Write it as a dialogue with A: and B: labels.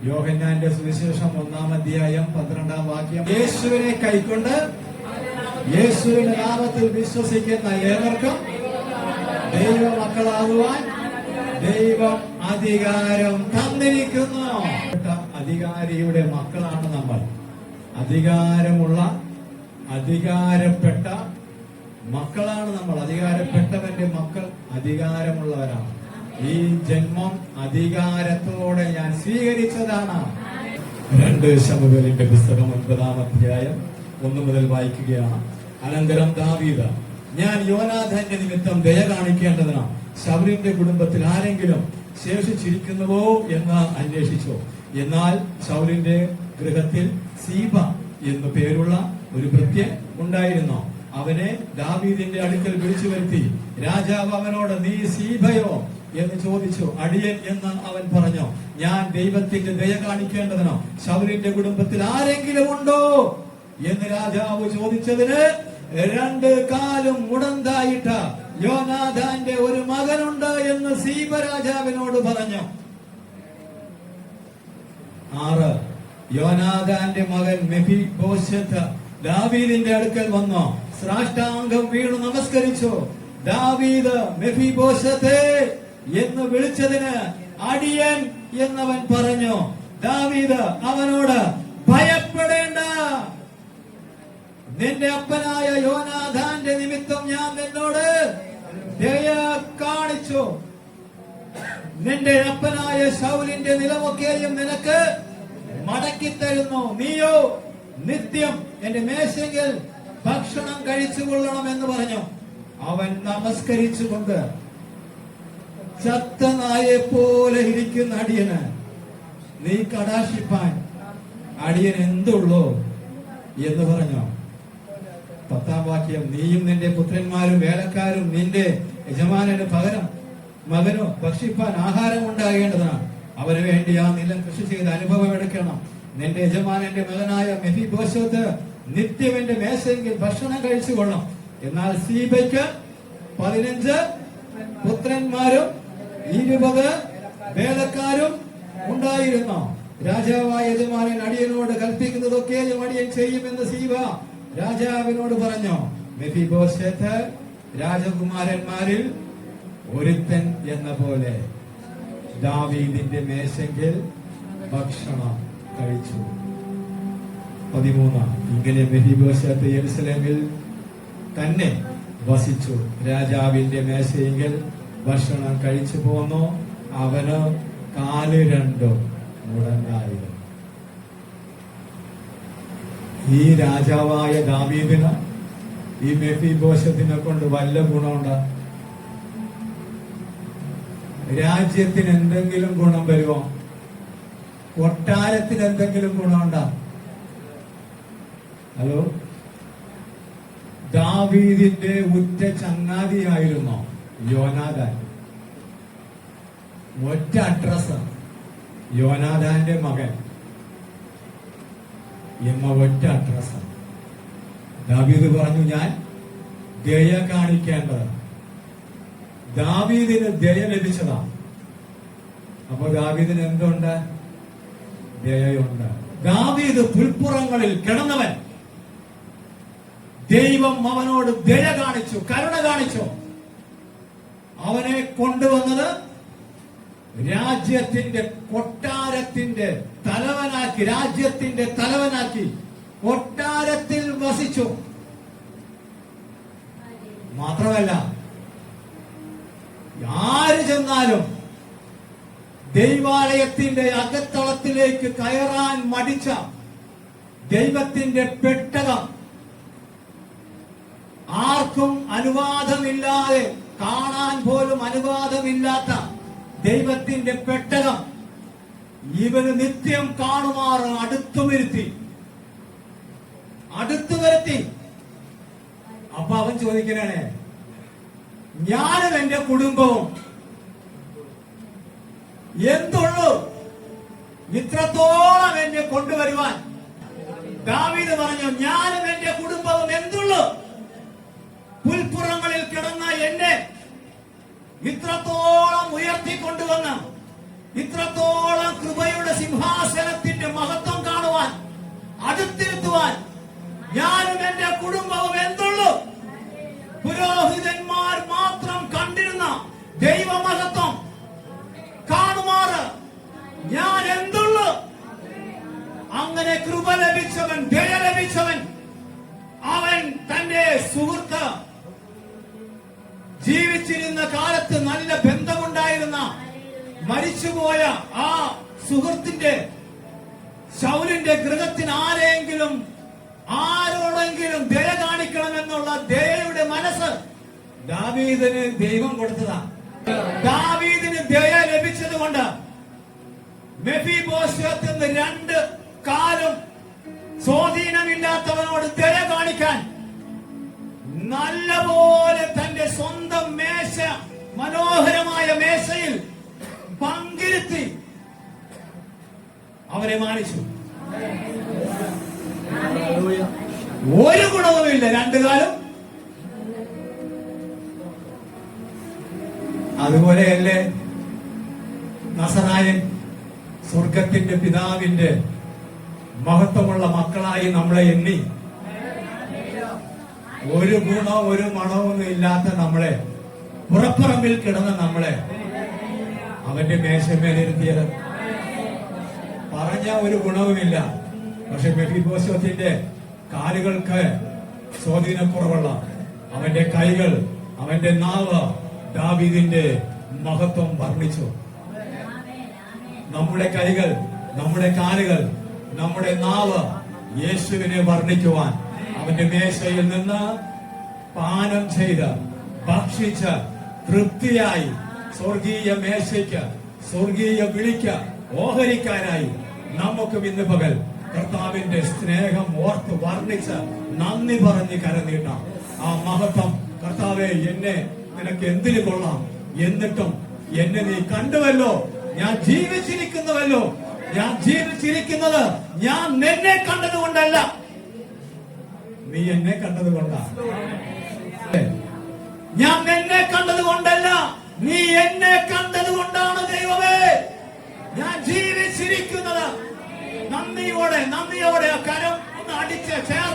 A: യോഹന്നാന്റെ സുവിശേഷം 1-ാം അധ്യായം 12-ാം വാക്യം. യേശുവിനെ കൈക്കൊണ്ട് യേശുവിന്റെ നാമത്തിൽ വിശ്വസിക്കുന്ന ഏവർക്കും ദൈവ മക്കളാകുവാൻ ദൈവം അധികാരം തന്നിരിക്കുന്നു. അധികാരിയുടെ മക്കളാണ് നമ്മൾ. അധികാരപ്പെട്ട മക്കളാണ് നമ്മൾ. അധികാരപ്പെട്ടവന്റെ മക്കൾ അധികാരമുള്ളവരാണ്. ഈ ജന്മം അധികാരത്തോടെ ഞാൻ സ്വീകരിച്ചതാണ്. 2 ശമൂവേലിന്റെ പുസ്തകം 9-ാം അധ്യായം 1 മുതൽ വായിക്കുകയാണ്. അനന്തരം ദാവീദ്, ഞാൻ യോനാഥാന്റെ നിമിത്തം ദയ കാണിക്കേണ്ടതിന് ശൗലിന്റെ കുടുംബത്തിൽ ആരെങ്കിലും ശേഷിച്ചിരിക്കുന്നുവോ എന്ന് അന്വേഷിച്ചു. എന്നാൽ ശൗലിന്റെ ഗൃഹത്തിൽ സീബ എന്നു പേരുള്ള ഒരു ഭൃത്യൻ ഉണ്ടായിരുന്നു. അവനെ ദാവീദിന്റെ അടുക്കൽ വിളിച്ചു വരുത്തി. രാജാവ് അവനോട്, നീ സീബയോ എന്ന് ചോദിച്ചു. അടിയൻ എന്ന് അവൻ പറഞ്ഞു. ഞാൻ ദൈവത്തിന്റെ ദയ കാണിക്കേണ്ടതിനോ ശൗലിന്റെ കുടുംബത്തിൽ ആരെങ്കിലും ഉണ്ടോ എന്ന് രാജാവ് ചോദിച്ചതിന് 2 കാലും മുടന്തായിട്ട യോനാഥാന്റെ ഒരു മകനുണ്ട് എന്ന് സീബ രാജാവിനോട് പറഞ്ഞു. 6 യോനാഥാന്റെ മകൻ മെഫിബോശെത്ത് ദാവീദിന്റെ അടുക്കൽ വന്നു. സാഷ്ടാംഗം വീണു നമസ്കരിച്ചു. ദാവീദ് മെഫിബോശെത്തേ എന്ന് വിളിച്ചതിന് അടിയൻ എന്നവൻ പറഞ്ഞു. ദാവീദ് അവനോട്, ഭയപ്പെടേണ്ട, നിന്റെ അപ്പനായ യോനാഥാന്റെ നിമിത്തം ഞാൻ നിന്നോട് ദയ കാണിച്ചു. നിന്റെ അപ്പനായ ശൗലിന്റെ നിലമൊക്കെയും നിനക്ക് മടക്കിത്തരുന്നു. നീയോ നിത്യം എന്റെ മേശയിൽ ഭക്ഷണം കഴിച്ചുകൊള്ളണം എന്ന് പറഞ്ഞു. അവൻ നമസ്കരിച്ചുകൊണ്ട് ചത്ത നായെ പോലെ ഇരിക്കുന്ന അടിയന് നീ കടാക്ഷിപ്പാൻ അടിയൻ എന്തുള്ളൂ എന്ന് പറഞ്ഞു. 10-ാം വാക്യം. നീയും നിന്റെ പുത്രന്മാരും വേലക്കാരും നിന്റെ യജമാനന് പകരം മകനോ ഭക്ഷിപ്പാൻ ആഹാരം ഉണ്ടാകേണ്ടതാണ്. അവന് വേണ്ടി ആ നിലം കൃഷി ചെയ്ത് അനുഭവം എടുക്കണം. നിന്റെ യജമാനന്റെ മകനായ മെഫിബോശെത്ത് നിത്യം എന്റെ മേശയെങ്കിൽ ഭക്ഷണം കഴിച്ചുകൊള്ളണം. എന്നാൽ സീബയ്ക്ക് 15 പുത്രന്മാരും 20 വേലക്കാരും ഉണ്ടായിരുന്നു. രാജാവായ യജമാനൻ അടിയനോട് കൽപ്പിക്കുന്നതൊക്കെയും അടിയൻ ചെയ്യുമെന്ന് സീബ രാജാവിനോട് പറഞ്ഞു. മെഫിബോശെത്ത് രാജകുമാരന്മാരിൽ ഒരുത്തൻ എന്ന പോലെ ദാവീദിന്റെ മേശെങ്കിൽ ഭക്ഷണം കഴിച്ചു. 13. ഇങ്ങനെ മെഫിബോശെത്ത് യെരൂശലേമിൽ തന്നെ വസിച്ചു. രാജാവിന്റെ മേശയെങ്കിൽ ഭക്ഷണം കഴിച്ചു പോന്നു. അവന് 4 രണ്ടും മുടങ്ങായിരുന്നു. ഈ രാജാവായ ദാവീദിന് ഈ മെഫിബോശെത്തിനെ കൊണ്ട് വല്ല ഗുണമുണ്ട്? രാജ്യത്തിന് എന്തെങ്കിലും ഗുണം വരുമോ? കൊട്ടാരത്തിന് എന്തെങ്കിലും ഗുണമുണ്ടോ? ഹലോ, ദാവീദിന്റെ ഉറ്റ ചങ്ങാതിയായിരുന്നു യോനാഥാൻ. ഒറ്റ അഡ്രസ്, യോനാഥാന്റെ മകൻ എന്ന ഒറ്റ അഡ്രസ്. ദാവീദ് പറഞ്ഞു, ഞാൻ ദയ കാണിക്കേണ്ടത്. ദാവീദിന് ദയ ലഭിച്ചതാണ്. അപ്പൊ ദാവീദിന് എന്തുണ്ട്? ദയയുണ്ട്. ദാവീദ് പുൽപ്പുറങ്ങളിൽ കിടന്നവൻ. ദൈവം അവനോട് ദയ കാണിച്ചു, കരുണ കാണിച്ചു. അവനെ കൊണ്ടുവന്നത് രാജ്യത്തിന്റെ കൊട്ടാരത്തിന്റെ തലവനാക്കി, രാജ്യത്തിന്റെ തലവനാക്കി കൊട്ടാരത്തിൽ വസിച്ചു. മാത്രമല്ല, ആര് ചെന്നാലും ദൈവാലയത്തിന്റെ അകത്തളത്തിലേക്ക് കയറാൻ മടിച്ച ദൈവത്തിന്റെ പെട്ടകം, ആർക്കും അനുവാദമില്ലാതെ, കാണാൻ പോലും അനുവാദമില്ലാത്ത ദൈവത്തിന്റെ പെട്ടകം ഇവന് നിത്യം കാണുമാറ് അടുത്തു വരുത്തി. അപ്പൊ അവൻ ചോദിക്കണേ, ഞാനും എന്റെ കുടുംബവും എന്തുള്ളൂ ഇത്രത്തോളം എന്നെ കൊണ്ടുവരുവാൻ? ദാവീദ് പറഞ്ഞു, ഞാനും എന്റെ കുടുംബവും എന്തുള്ളൂ പുൽപ്പുറങ്ങളിൽ കിടന്ന എന്നെ ഇത്രത്തോളം ഉയർത്തിക്കൊണ്ടുവന്ന ഇത്രത്തോളം കൃപയുടെ സിംഹാസനത്തിന്റെ മഹത്വം കാണുവാൻ, അടുത്തിരുത്തുവാൻ ഞാനും എന്റെ കുടുംബവും എന്തുള്ളൂ? പുരോഹിതന്മാർ മാത്രം കണ്ടിരുന്ന ദൈവമഹത്വം കാണുമാറ് ഞാൻ എന്തുള്ളൂ? അങ്ങനെ കൃപ ലഭിച്ചവൻ, ദയ ലഭിച്ചവൻ, അവൻ തന്റെ സുഹൃത്ത്, ജീവിച്ചിരുന്ന കാലത്ത് നല്ല ബന്ധമുണ്ടായിരുന്ന മരിച്ചുപോയ ആ സുഹൃത്തിന്റെ, ശൗലിന്റെ ഗൃഹത്തിന് ആരോടെങ്കിലും ദയ കാണിക്കണമെന്നുള്ള ദയയുടെ മനസ്സ് ദാവീദിന് ദൈവം കൊടുത്തതാ. ദാവീദിന് ദയ ലഭിച്ചത് കൊണ്ട് മെഫീബോശത്ത് എന്ന് 2 കാലം സ്വാധീനമില്ലാത്തവനോട് ദയ കാണിക്കാൻ നല്ലപോലെ തന്റെ സ്വന്തം മേശ, മനോഹരമായ മേശയിൽ പങ്കിരുത്തി അവരെ മാനിച്ചു. ഒരു ഗുണവുമില്ല 2 കാലം. അതുപോലെയല്ലേ നസറായൻ സ്വർഗത്തിന്റെ പിതാവിന്റെ മഹത്വമുള്ള മക്കളായി നമ്മളെ എണ്ണി, ഒരു ഗുണവും ഒരു മണമൊന്നും ഇല്ലാത്ത നമ്മളെ, പുറപ്പുറമ്പിൽ കിടന്ന നമ്മളെ അവന്റെ മേശമേലിരുത്തിയത്. പറഞ്ഞ ഒരു ഗുണവുമില്ല. പക്ഷെ മെഫീബോശത്തിന്റെ കാലുകൾക്ക് സ്വാധീനക്കുറവുള്ള അവന്റെ കൈകൾ, അവന്റെ നാവ് ദാവീദിന്റെ മഹത്വം വർണ്ണിച്ചു. നമ്മുടെ കൈകൾ, നമ്മുടെ കാലുകൾ, നമ്മുടെ നാവ് യേശുവിനെ വർണ്ണിക്കുവാൻ അവന്റെ മേശയിൽ നിന്ന് പാനം ചെയ്ത് ഭക്ഷിച്ച് തൃപ്തിയായി സ്വർഗീയ മേശയ്ക്ക്, സ്വർഗീയ വിളിക്ക് ഓഹരിക്കാനായി നമുക്കും ഇന്ന് പകൽ കർത്താവിന്റെ സ്നേഹം ഓർത്ത് വർണ്ണിച്ച് നന്ദി പറഞ്ഞ് കരനീട്ടാം. ആ മഹത്വം, കർത്താവെ, എന്നെ നിനക്ക് എന്തിനു കൊള്ളാം, എന്നിട്ടും എന്നെ നീ കണ്ടുവല്ലോ, ഞാൻ ജീവിച്ചിരിക്കുന്നുവല്ലോ. ഞാൻ ജീവിച്ചിരിക്കുന്നത് ഞാൻ നിന്നെ കണ്ടതുകൊണ്ടല്ല, നീ എന്നെ കണ്ടതുകൊണ്ടാ. ഞാൻ നിന്നെ കണ്ടതുകൊണ്ടല്ല, നീ എന്നെ കണ്ടതുകൊണ്ടാണ് ദൈവമേ ഞാൻ ജീവിച്ചിരിക്കുന്നത്. നന്ദിയോടെ കരം ഒന്ന് അടിച്ച് ചേർത്ത്